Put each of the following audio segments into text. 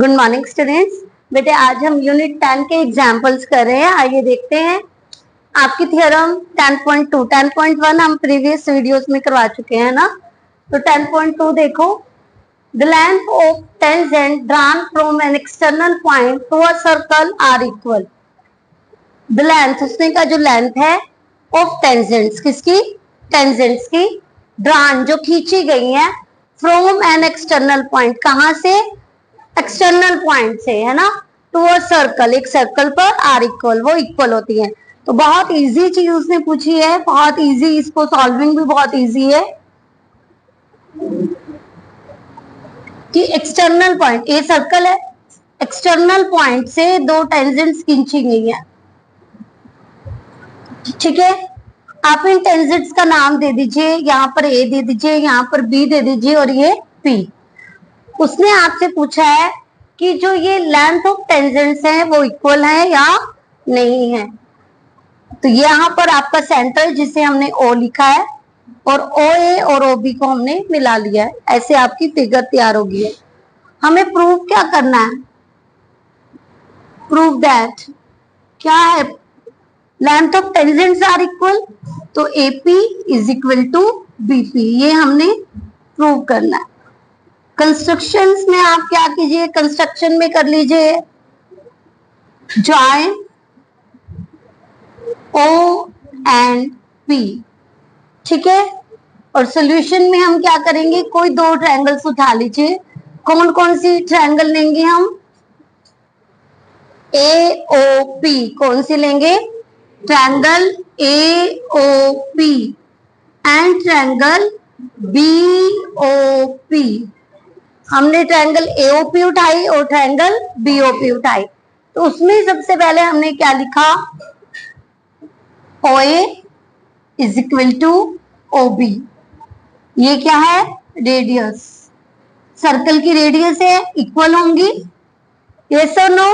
Good morning students. बेटे आज हम यूनिट 10 के एग्जाम्पल्स कर रहे हैं। आइए देखते हैं आपकी थ्योरम 10.2 10.1 हम प्रीवियस वीडियोस में करवा चुके हैं ना। तो 10.2 देखो, the length of tangent drawn from an external point to a circle are equal. The length, उसने का जो लेंथ है ऑफ टेंजेंट्स, किसकी? टेंजेंट्स की, ड्रॉन जो खींची गई है, फ्रॉम एन एक्सटर्नल पॉइंट, कहां से? एक्सटर्नल पॉइंट से, है ना, टू अ सर्कल, एक सर्कल पर आर इक्वल, वो इक्वल होती है। तो बहुत इजी चीज उसने पूछी है, बहुत इजी, इसको सॉल्विंग भी बहुत इजी है कि एक्सटर्नल पॉइंट, ये सर्कल है, एक्सटर्नल पॉइंट से दो टेंजेंट्स खींची गई है, ठीक है। आप इन टेंजेंट्स का नाम दे दीजिए, यहाँ पर ए दे दीजिए, यहाँ पर बी दे दीजिए और ये पी। उसने आपसे पूछा है कि जो ये लेंथ ऑफ टेंजेंट्स है वो इक्वल है या नहीं है। तो यहाँ पर आपका सेंटर जिसे हमने ओ लिखा है और ओ ए और ओ बी को हमने मिला लिया है, ऐसे आपकी फिगर तैयार होगी है। हमें प्रूव क्या करना है? प्रूव दैट क्या है? Length of tangents are equal, तो AP is equal to BP, ये हमने प्रूव करना है। कंस्ट्रक्शंस में आप क्या कीजिए, कंस्ट्रक्शन में कर लीजिए जॉइन ओ एंड पी, ठीक है। और सॉल्यूशन में हम क्या करेंगे, कोई दो ट्रायंगल्स उठा लीजिए। कौन कौन सी ट्रायंगल लेंगे हम? ए ओ पी, कौन सी लेंगे? Triangle A O P and triangle B O P. हमने ट्रायंगल एओपी उठाई और ट्रायंगल बीओपी उठाई। तो उसमें सबसे पहले हमने क्या लिखा? OA is equal to OB। ये क्या है? रेडियस, सर्कल की रेडियस है, इक्वल होंगी, यस और no?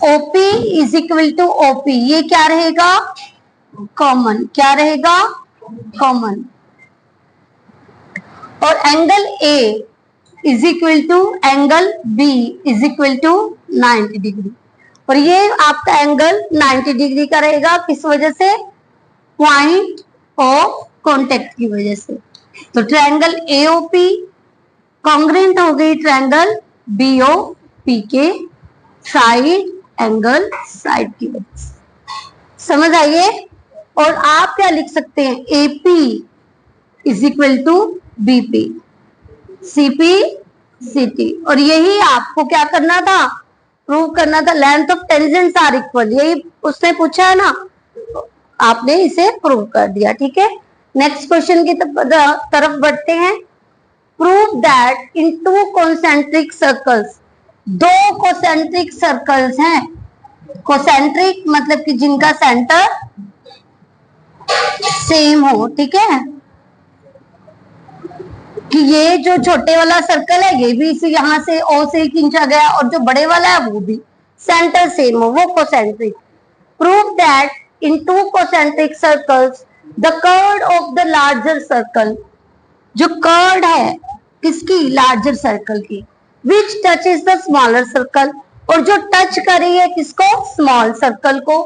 OP is equal to OP, ये क्या रहेगा? कॉमन, क्या रहेगा? कॉमन। और angle A is equal to angle B is equal to 90 degree. और ये आपका एंगल 90 डिग्री का रहेगा, किस वजह से? पॉइंट ऑफ कांटेक्ट की वजह से। तो ट्रायंगल AOP कॉन्ग्रेंट हो गई ट्रायंगल BOP के साइड एंगल, साइड की वजह से। समझ आइए? और आप क्या लिख सकते हैं? AP is equal to BP, CP CT. और यही आपको क्या करना था? प्रूव करना था, length of tangents are equal, यही उसने पूछा है ना, तो आपने इसे प्रूव कर दिया, ठीक है। नेक्स्ट क्वेश्चन की तरफ बढ़ते हैं। Prove that in to concentric circles, दो कॉन्सेंट्रिक सर्कल्स हैं, कॉन्सेंट्रिक मतलब कि जिनका सेंटर सेम हो, ठीक है, कि ये जो छोटे वाला सर्कल है ये भी इसे यहाँ से ओ से खींचा गया और जो बड़े वाला है वो भी सेंटर सेम हो, वो concentric. Prove that in two concentric circles the chord of the larger circle, जो कर्ड है किसकी? लार्जर सर्कल की, which touch is the smaller circle, और जो टच कर रही है किसको? स्मॉल सर्कल को,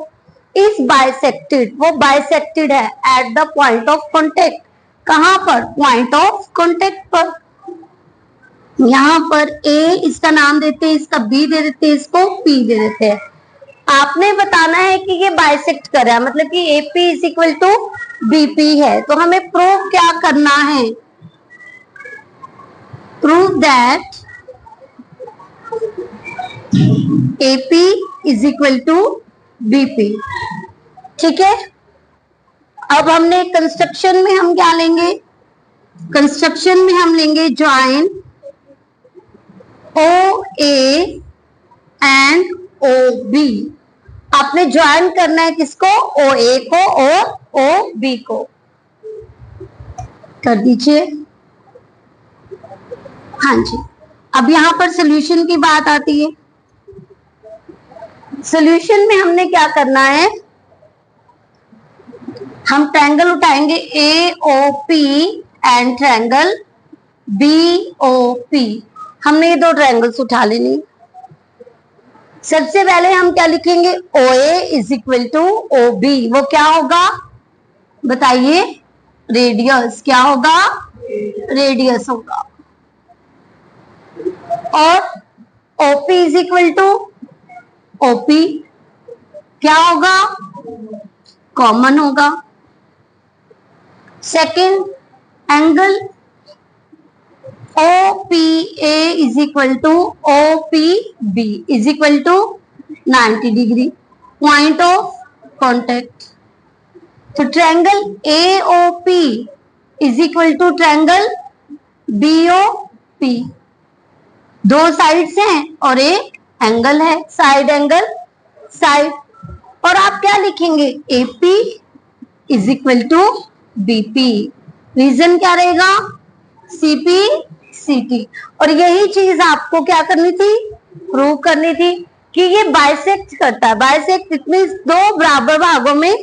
इज बाइसेक्टेड, वो बाइसेक्टेड है at the point of contact. कहां पर? पॉइंट ऑफ कॉन्टेक्ट पर। यहां पर ए इसका नाम देते हैं, इसका बी दे देते हैं, इसको पी दे देते हैं। आपने बताना है कि ये बाइसेक्ट कर रहा है, मतलब कि AP is equal to BP है। तो हमें प्रूव क्या करना है? Prove that AP is equal to BP, ठीक है। अब हमने कंस्ट्रक्शन में हम क्या लेंगे? कंस्ट्रक्शन में हम लेंगे join O A and O B. आपने ज्वाइन करना है किसको? ओ ए को और ओ बी को। कर दीजिए। हाँ जी। अब यहां पर सोल्यूशन की बात आती है। सोल्यूशन में हमने क्या करना है? हम ट्रायंगल उठाएंगे A O P and triangle B O P. हमने ये दो ट्रायंगल्स उठा लेनी। सबसे पहले हम क्या लिखेंगे, OA is equal to OB, वो क्या होगा बताइए, रेडियस, क्या होगा, रेडियस होगा। और OP is equal to OP क्या होगा, कॉमन होगा। Second, angle OPA is equal to OPB is equal to 90 degree, point of contact. तो triangle AOP is equal to triangle BOP, दो साइड्स हैं और एक एंगल है, साइड एंगल साइड। और आप क्या लिखेंगे, AP is equal to BP, reason क्या रहेगा, CP CT। और यही चीज आपको क्या करनी थी, प्रूव करनी थी कि ये बाइसेक्ट करता है। बाइसेक्ट इट मींस दो बराबर भागों में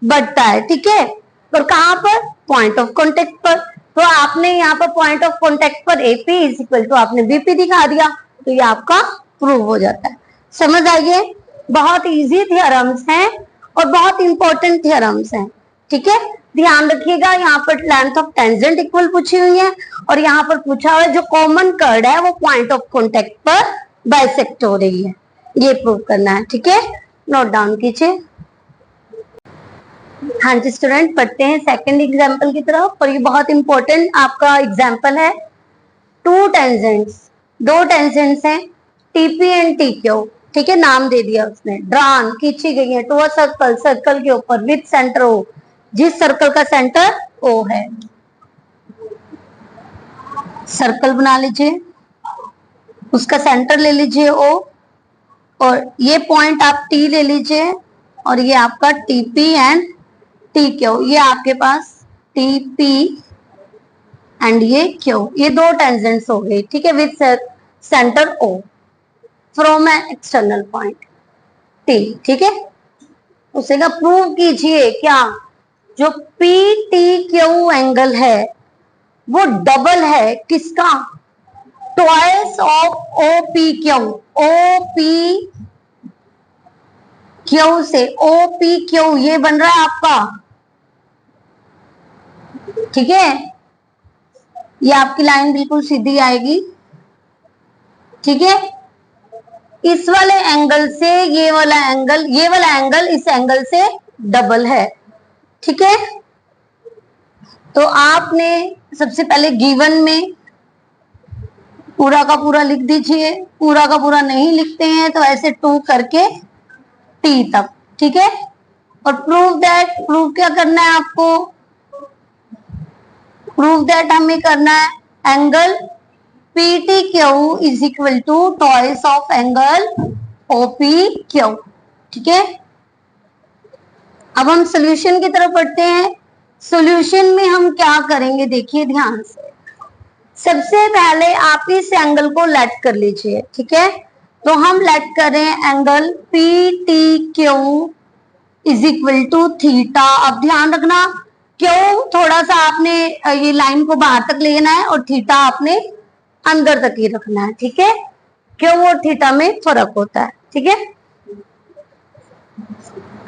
बढ़ता है, ठीक है। और कहां पर, पॉइंट ऑफ कॉन्टेक्ट पर। तो आपने यहाँ पर पॉइंट ऑफ कॉन्टेक्ट पर AP इज इक्वल टू आपने BP दिखा दिया, तो ये आपका प्रूव हो जाता है। समझ आइए, बहुत इजी थ्योरम्स हैं और बहुत इंपॉर्टेंट थ्योरम्स हैं, ठीक है। ध्यान रखिएगा, यहाँ पर लेंथ ऑफ टेंजेंट इक्वल पूछी हुई है और यहाँ पर पूछा हुआ है जो कॉमन कर्ड है वो पॉइंट ऑफ कॉन्टेक्ट पर बाइसेक्ट हो रही है, ये प्रूव करना है, ठीक है। नोट डाउन कीजिए। हाँ जी स्टूडेंट, पढ़ते हैं सेकंड एग्जांपल की तरफ। और ये बहुत इंपॉर्टेंट आपका एग्जांपल है। टू टेंजेंट्स, दो टेंजेंट्स हैं, TP एंड TQ, ठीक है, नाम दे दिया उसने। ड्रॉन, खींची गई है टू अ सर्कल, सर्कल के ऊपर विद सेंटर O, जिस सर्कल का सेंटर O है। सर्कल बना लीजिए, उसका सेंटर ले लीजिए O, और ये पॉइंट आप T ले लीजिए, और ये आपका TP एंड TQ, ये आपके पास TP एंड ये Q, ये दो टेंजेंट्स हो गए, ठीक है, with centre O from an external point T, ठीक है। उसे का प्रूव कीजिए क्या, जो PTQ एंगल है वो डबल है किसका, ट्वाइस ऑफ OPQ, OPQ से OPQ ये बन रहा है आपका, ठीक है। ये आपकी लाइन बिल्कुल सीधी आएगी, ठीक है। इस वाले एंगल से ये वाला एंगल, ये वाला एंगल इस एंगल से डबल है, ठीक है। तो आपने सबसे पहले गिवन में पूरा का पूरा लिख दीजिए, पूरा का पूरा नहीं लिखते हैं तो ऐसे 2 करके T तक, ठीक है। और प्रूव दैट, प्रूव क्या करना है आपको, प्रूव दैट हमें करना है angle PTQ is equal to twice of angle OPQ, ठीक है। अब हम सोल्यूशन की तरफ बढ़ते हैं। सोल्यूशन में हम क्या करेंगे, देखिए ध्यान से। सबसे पहले आप इस एंगल को लेट कर लीजिए, ठीक है। तो हम लेट कर रहे हैं angle PTQ is equal to theta. अब ध्यान रखना, क्यों थोड़ा सा आपने ये लाइन को बाहर तक लेना है और थीटा आपने अंदर तक ही रखना है, ठीक है। क्यों और थीटा में फर्क होता है, ठीक है।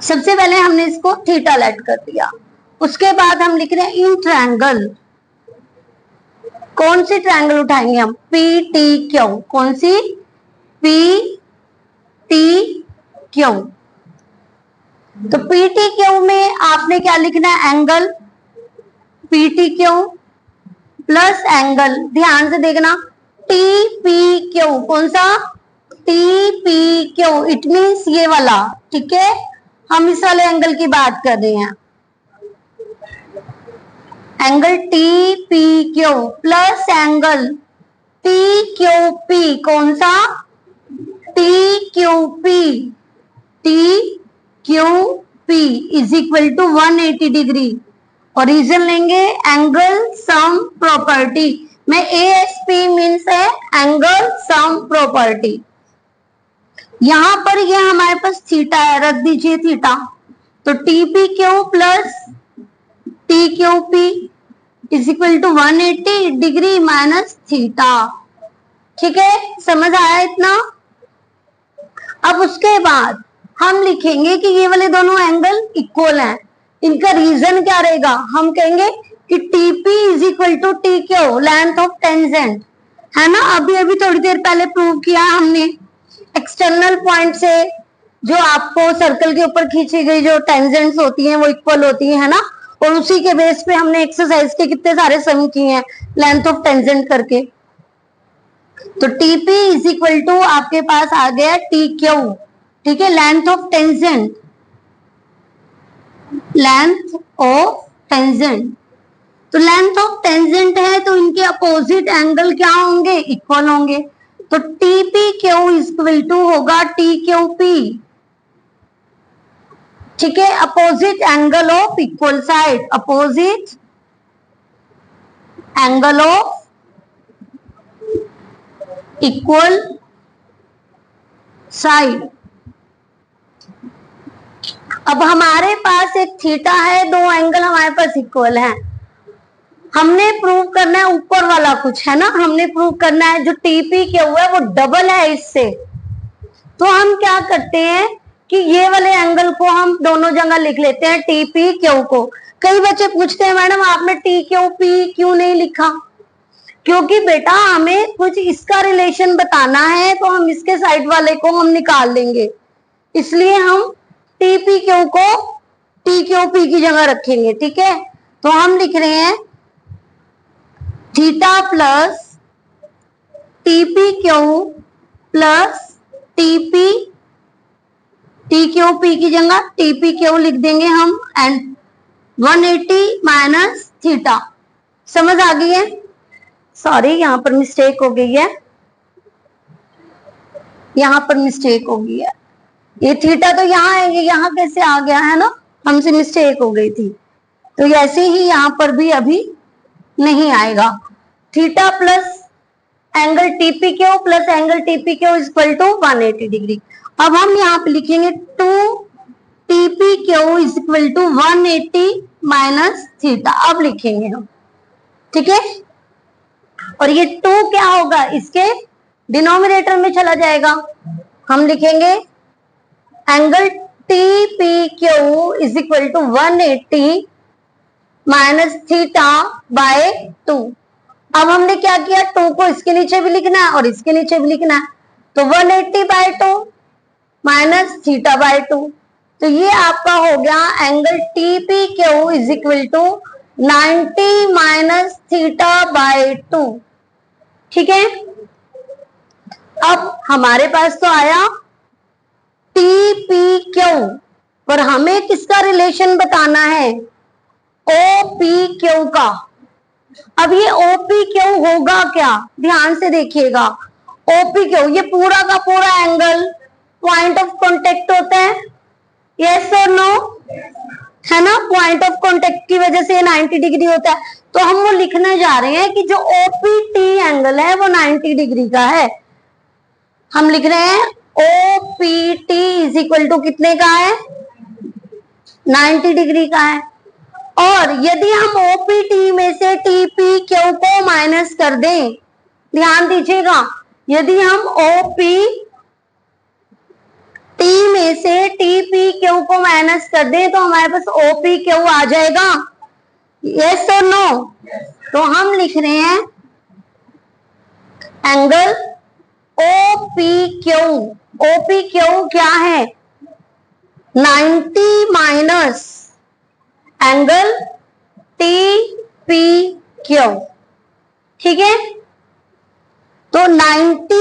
सबसे पहले हमने इसको थीटा लेट कर दिया, उसके बाद हम लिख रहे हैं इन ट्रायंगल, कौन सी ट्रायंगल उठाएंगे हम, PTQ, कौन सी, PTQ। तो PTQ में आपने क्या लिखना है, एंगल PTQ प्लस एंगल, ध्यान से देखना, TPQ, कौन सा, TPQ, इट मींस ये वाला, ठीक है। हम इस वाले एंगल की बात कर रहे हैं, angle TPQ plus angle TQP, कौन सा, TQP, TQP is equal to 180 degree. और रीजन लेंगे एंगल सम प्रॉपर्टी में, ASP मीन्स है एंगल सम प्रॉपर्टी। यहां पर ये हमारे पास थीटा है, रख दीजिए थीटा। तो TPQ plus TQP is equal to 180 degree minus theta, ठीक है, समझ आया इतना। अब उसके बाद हम लिखेंगे कि ये वाले दोनों एंगल इक्वल हैं। इनका रीजन क्या रहेगा, हम कहेंगे कि TP is equal to T Q, length of tangent, है ना। अभी अभी थोड़ी देर पहले प्रूव किया हमने, एक्सटर्नल पॉइंट से जो आपको सर्कल के ऊपर खींची गई जो टेंजेंट्स होती हैं वो इक्वल होती है ना, और उसी के बेस पे हमने एक्सरसाइज के कितने सारे सम किए हैं लेंथ ऑफ टेंजेंट करके। तो टीपी इज इक्वल टू आपके पास आ गया टी क्यू, ठीक है, length of tangent, length of tangent. तो लेंथ ऑफ टेंजेंट है तो इनके अपोजिट एंगल क्या होंगे, इक्वल होंगे। तो TP Q is equal to होगा टी क्यू पी, ठीक है, opposite angle of equal side, opposite angle of equal side. अब हमारे पास एक थीटा है, दो एंगल हमारे पास इक्वल हैं। हमने प्रूव करना है ऊपर वाला कुछ, है ना, हमने प्रूव करना है जो टीपी क्यू है वो डबल है इससे। तो हम क्या करते हैं कि ये वाले एंगल को हम दोनों जगह लिख लेते हैं टीपी क्यू को। कई बच्चे पूछते हैं मैडम आपने टी क्यू पी क्यों नहीं लिखा, क्योंकि बेटा हमें कुछ इसका रिलेशन बताना है तो हम इसके साइड वाले को हम निकाल लेंगे, इसलिए हम टीपी क्यू को टी क्यू पी की जगह रखेंगे, ठीक है। तो हम लिख रहे हैं theta plus TP Q plus TP, T Q P की जगह टीपी क्यू लिख देंगे हम, एंड 180 माइनस थीटा। समझ आ गई है, सॉरी यहाँ पर मिस्टेक हो गई है, यहाँ पर मिस्टेक हो गई है, ये थीटा तो यहाँ है, ये यहाँ कैसे आ गया है ना, हमसे मिस्टेक हो गई थी। तो ऐसे ही यहाँ पर भी अभी नहीं आएगा। Theta plus angle TP Q plus angle TP Q is equal to 180 degree. अब हम यहाँ पे लिखेंगे 2 TP Q is equal to 180 minus theta, अब लिखेंगे हम, ठीक है। और ये 2 क्या होगा, इसके डिनोमिनेटर में चला जाएगा। हम लिखेंगे angle TP Q is equal to 180 minus theta by 2। अब हमने क्या किया, 2 को इसके नीचे भी लिखना है और इसके नीचे भी लिखना है, तो 180 बाय 2 माइनस थीटा बाय 2। तो ये आपका हो गया angle TP Q is equal to 90 minus theta by 2, ठीक है। अब हमारे पास तो आया टीपी क्यू, पर हमें किसका रिलेशन बताना है, ओपी क्यू का। अब ये ओपी क्यू होगा क्या, ध्यान से देखिएगा, ओपी क्यू ये पूरा का पूरा एंगल पॉइंट ऑफ कांटेक्ट होता है, यस और नो, है ना, पॉइंट ऑफ कांटेक्ट की वजह से 90 डिग्री होता है। तो हम वो लिखने जा रहे हैं कि जो ओपीटी एंगल है वो 90 डिग्री का है। हम लिख रहे हैं ओपीटी इज इक्वल टू कितने का है, 90 डिग्री का है। और यदि हम ओपीटी में से टीपी क्यू को माइनस कर दें, ध्यान दीजिएगा, यदि हम ओपी टी में से टीपी क्यू को माइनस कर दें तो हमारे पास ओपी क्यू आ जाएगा, यस और नो। तो हम लिख रहे हैं angle OP Q, OP Q क्या है 90 माइनस एंगल टीपी क्यू, ठीक है। तो 90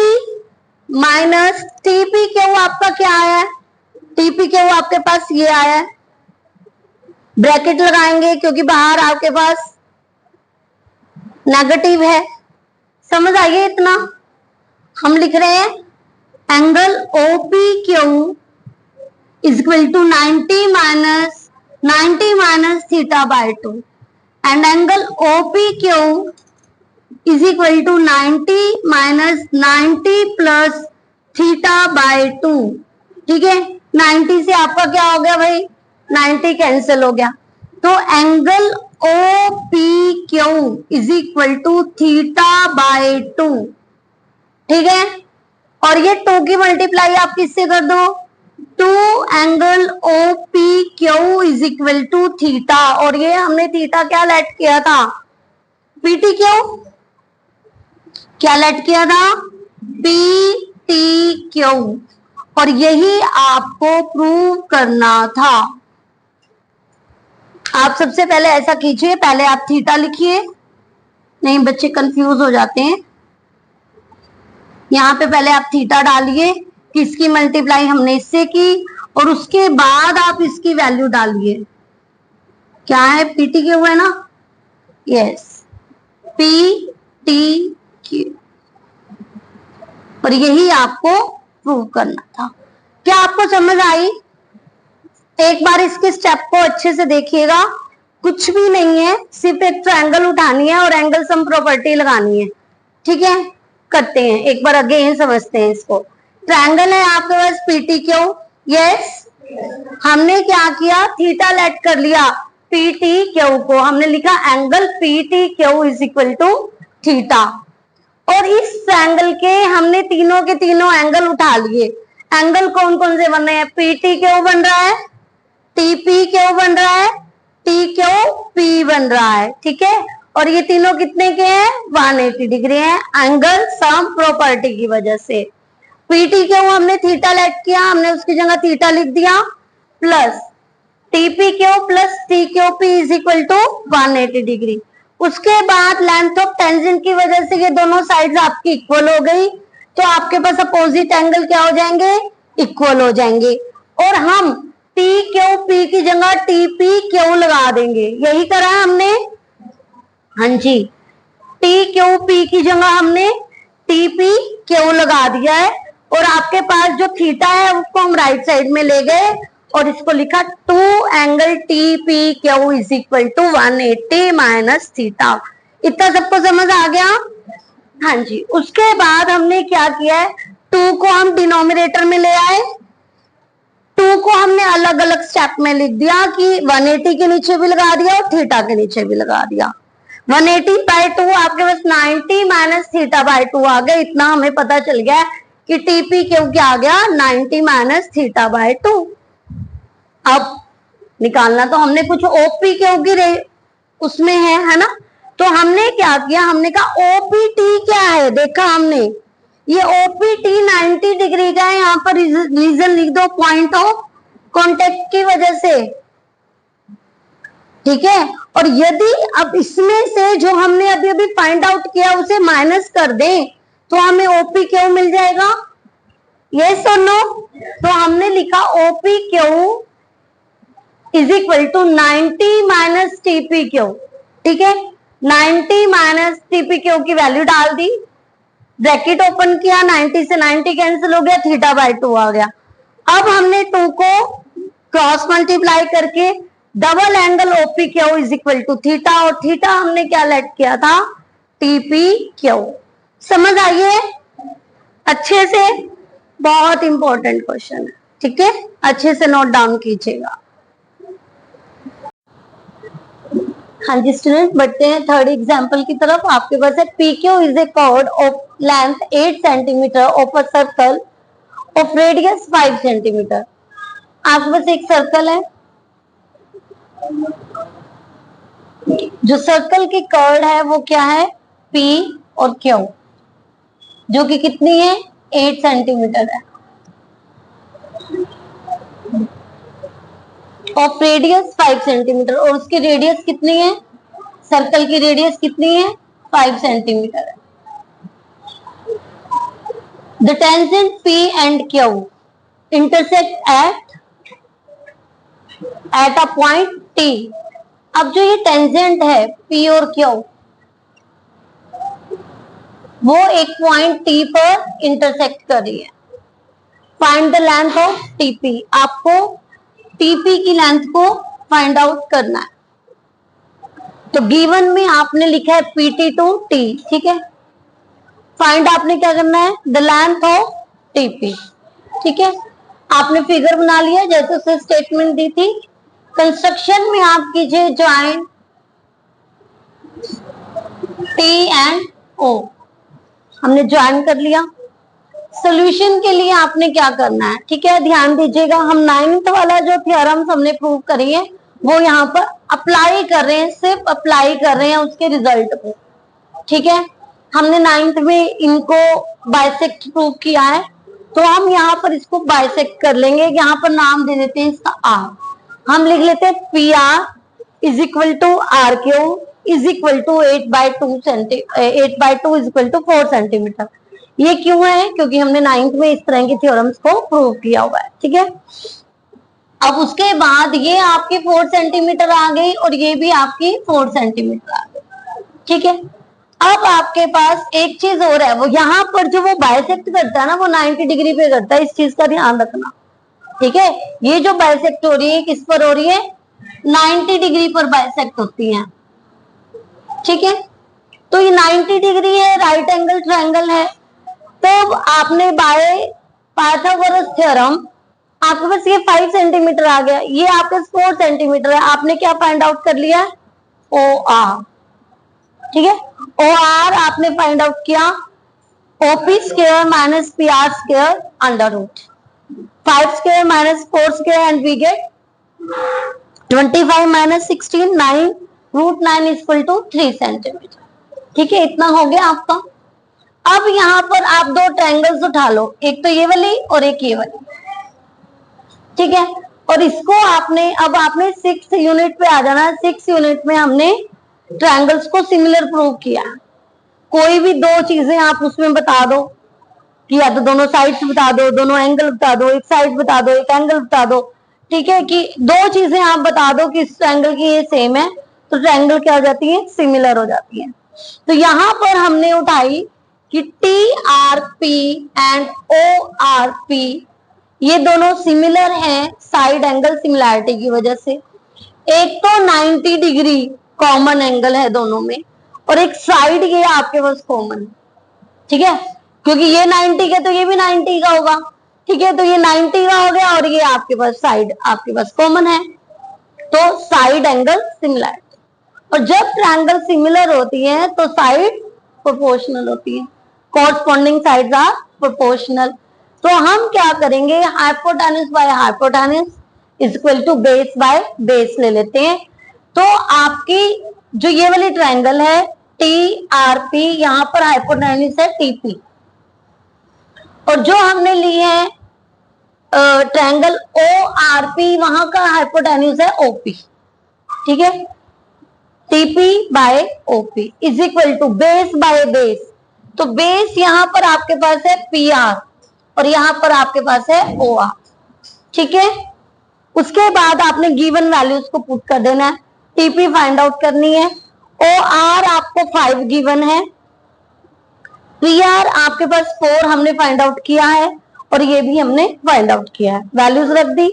माइनस टीपी क्यू आपका क्या आया है, टीपी क्यू आपके पास ये आया है, ब्रैकेट लगाएंगे क्योंकि बाहर आपके पास नेगेटिव है। समझ आइए इतना, हम लिख रहे हैं angle OP Q is equal to 90 minus theta by 2 and angle OP Q is equal to 90 minus 90 plus theta by 2, ठीक है। 90 से आपका क्या हो गया भाई, 90 कैंसिल हो गया। तो angle OP Q is equal to theta by 2, ठीक है। और ये 2 की मल्टीप्लाई आप किससे कर दो, 2 angle O P Q is equal to theta, और ये हमने थीटा क्या लेट किया था, पीटी क्यू, क्या लेट किया था, पी टी क्यू, और यही आपको प्रूव करना था। आप सबसे पहले ऐसा कीजिए, पहले आप थीटा लिखिए, नहीं बच्चे कंफ्यूज हो जाते हैं। यहाँ पे पहले आप थीटा डालिए, किसकी मल्टीप्लाई हमने इससे की, और उसके बाद आप इसकी वैल्यू डालिए, क्या है, पीटी क्यू है ना, यस, पी टी क्यू, और यही आपको प्रूव करना था। क्या आपको समझ आई? एक बार इसके स्टेप को अच्छे से देखिएगा, कुछ भी नहीं है, सिर्फ एक ट्रायंगल उठानी है और एंगल सम प्रॉपर्टी लगानी है, ठीक है। करते हैं एक बार अगेन, समझते हैं इसको। ट्रायंगल है आपके पास पीटी क्यू, यस, हमने क्या किया, थीटा लेट कर लिया, पीटी क्यू को हमने लिखा angle PT Q is equal to theta, और इस ट्रायंगल के हमने तीनों के तीनों एंगल उठा लिए। एंगल कौन कौन से बन रहे हैं, पीटी क्यू बन रहा है, टीपी क्यू बन रहा है, टी क्यू पी बन रहा है, ठीक है। और ये तीनों कितने के हैं, 180 डिग्री हैं, एंगल सम प्रॉपर्टी की वजह से। पीटी क्यू हमने थीटा लेट किया, हमने उसकी जगह थीटा लिख दिया, plus TP Q plus T Q P is equal to 180 degree. उसके बाद लेंथ ऑफ टेंजेंट की वजह से ये दोनों साइड्स आपकी इक्वल हो गई, तो आपके पास अपोजिट एंगल क्या हो जाएंगे, इक्वल हो जाएंगे, और हम टी क्यू पी की जगह टी पी क्यू लगा देंगे, यही करा है हमने, हाँ जी, टी क्यू पी की जगह हमने टी पी क्यू लगा दिया है, और आपके पास जो थीटा है उसको हम राइट साइड में ले गए और इसको लिखा 2 angle T P Q is equal to 180 minus theta. इतना सबको समझ आ गया, हाँ जी। उसके बाद हमने क्या किया है, 2 को हम डिनोमिनेटर में ले आए, 2 को हमने अलग अलग स्टेप में लिख दिया कि 180 के नीचे भी लगा दिया और थीटा के नीचे भी लगा दिया। 180/2 आपके पास 90 माइनस थीटा बाय 2 आ गया, इतना हमें पता चल गया कि टीपी क्यू क्या आ गया, 90 माइनस थीटा बाय 2। अब निकालना तो हमने कुछ ओपी क्यू की उसमें है ना, तो हमने क्या किया, हमने कहा ओपीटी क्या है, देखा हमने, ये ओपीटी 90 डिग्री का है, यहाँ पर रीजन लिख दो, पॉइंट ऑफ कॉन्टेक्ट की वजह से, ठीक है। और यदि अब इसमें से जो हमने अभी अभी फाइंड आउट किया उसे माइनस कर दें तो हमें ओपी क्यू मिल जाएगा, यस और नो। तो हमने लिखा OP Q is equal to 90 minus TP Q, ठीक है, 90 माइनस टीपी क्यू की वैल्यू डाल दी, ब्रैकेट ओपन किया, 90 से 90 कैंसिल हो गया, थीटा बाय 2 आ गया। अब हमने 2 को क्रॉस मल्टीप्लाई करके double angle OP Q is equal to theta, और थीटा हमने क्या लेट किया था, टीपी क्यू। समझ आइए अच्छे से, बहुत इंपॉर्टेंट क्वेश्चन है, ठीक है, अच्छे से नोट डाउन कीजिएगा। हाँ जी स्टूडेंट, बढ़ते हैं थर्ड एग्जाम्पल की तरफ। आपके पास है P Q is a chord of length 8 centimetre of a circle of radius 5 centimetre. आपके पास एक सर्कल है, जो सर्कल की कर्ड है वो क्या है, P और Q, जो कि कितनी है, 8 सेंटीमीटर है, ऑफ रेडियस 5 सेंटीमीटर, और उसकी रेडियस कितनी है, सर्कल की रेडियस कितनी है, 5 सेंटीमीटर है। The tangent P and Q intersect at a point T। अब जो ये टेंजेंट है P और Q, वो एक पॉइंट T पर इंटरसेक्ट कर रही है। Find the length of TP, आपको TP की लेंथ को फाइंड आउट करना है। तो गिवन में आपने लिखा है PT टू T, ठीक है। फाइंड आपने क्या करना है, द लेंथ ऑफ TP, ठीक है। आपने फिगर बना लिया जैसे उसे स्टेटमेंट दी थी। कंस्ट्रक्शन में आप कीजिए ज्वाइन T एंड O, हमने ज्वाइन कर लिया। सोल्यूशन के लिए आपने क्या करना है, ठीक है, ध्यान दीजिएगा। हम 9th वाला जो थ्योरम्स हमने प्रूव करी है वो यहाँ पर अप्लाई कर रहे हैं, सिर्फ अप्लाई कर रहे हैं उसके रिजल्ट को, ठीक है। हमने 9th में इनको बाइसेक्ट प्रूव किया है, तो हम यहाँ पर इसको बाइसेक्ट कर लेंगे। यहाँ पर नाम दे देते हैं इसका आर। हम लिख लेते हैं P R is equal to R Q is equal to 8/2 is equal to 4 centimetre. ये क्यों है? क्योंकि हमने 9th में इस तरह की थ्योरम्स को प्रूव किया हुआ है, ठीक है। अब उसके बाद ये आपकी 4 सेंटीमीटर आ गई और ये भी आपकी 4 सेंटीमीटर आ गई, ठीक है। अब आपके पास एक चीज और है, वो यहाँ पर जो वो बाइसेक्ट करता है ना वो 90 डिग्री पे करता है, इस चीज का ध्यान रखना, ठीक है। ये जो बाइसेक्ट हो रही है किस पर हो रही है? 90 डिग्री पर बाइसेक्ट होती है, ठीक है। तो ये 90 डिग्री है, राइट एंगल ट्रायंगल है। तो आपने बाय पाइथागोरस थ्योरम आपके पास ये 5 सेंटीमीटर आ गया, ये आपके 4 सेंटीमीटर है। आपने क्या फाइंड आउट कर लिया? ओ आर, ठीक है। ओ आर आपने फाइंड आउट किया, OP square minus P R square under root 5 square minus 4 square and we get 25 minus 16 9 root 9 is equal to 3 centimetre, ठीक है। इतना हो गया आपका। अब यहाँ पर आप दो ट्रायंगल्स उठा लो, एक तो ये वाली और एक ये वाली, ठीक है। और इसको आपने अब आपने 6th यूनिट पे आ जाना है। 6th यूनिट में हमने ट्रायंगल्स को सिमिलर प्रूव किया। कोई भी दो चीजें आप उसमें बता दो कि या तो दोनों साइड्स बता दो, दोनों एंगल बता दो, एक साइड बता दो, एक एंगल बता दो, ठीक है। कि दो चीजें आप बता दो कि इस ट्रायंगल की ये सेम है, तो ट्रायंगल क्या हो जाती है? सिमिलर हो जाती है। तो यहाँ पर हमने उठाई कि T R P and O R P ये दोनों सिमिलर हैं साइड एंगल सिमिलैरिटी की वजह से। एक तो 90 डिग्री कॉमन एंगल है दोनों में, और एक साइड ये आपके पास कॉमन, ठीक है। क्योंकि ये 90 का तो ये भी 90 का होगा, ठीक है। तो ये 90 का हो गया और ये आपके पास साइड आपके पास कॉमन है, तो साइड एंगल सिमिलैरिटी। और जब ट्रायंगल सिमिलर होती है तो साइड प्रोपोर्शनल होती है, कॉरस्पॉन्डिंग साइड्स आर प्रोपोर्शनल। तो हम क्या करेंगे? Hypotenuse by hypotenuse is equal to base by base ले लेते हैं। तो आपकी जो ये वाली ट्रायंगल है टी आर पी, यहाँ पर हाइपोटेन्यूज है टीपी, और जो हमने ली है ट्रायंगल ओ आर पी, वहां का हाइपोटेन्यूज है ओपी, ठीक है। TP by OP is equal to base by base. तो बेस यहाँ पर आपके पास है पी आर और यहाँ पर आपके पास है ओ आर, ठीक है। उसके बाद आपने गिवन वैल्यूज को पुट कर देना है, टीपी फाइंड आउट करनी है, ओ आर आपको 5 गिवन है, पी आर आपके पास 4 हमने फाइंड आउट किया है, और ये भी हमने फाइंड आउट किया है, वैल्यूज रख दी।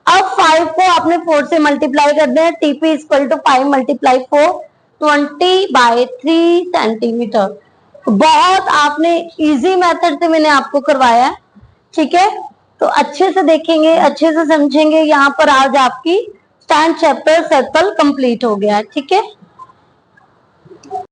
अब 5 को आपने 4 से मल्टीप्लाई कर दें, TP equal to 5 multiply 4 20/3 centimetre. बहुत आपने इजी मेथड से मैंने आपको करवाया है, ठीक है। तो अच्छे से देखेंगे, अच्छे से समझेंगे। यहाँ पर आज आपकी 10th चैप्टर सर्कल कंप्लीट हो गया है, ठीक है।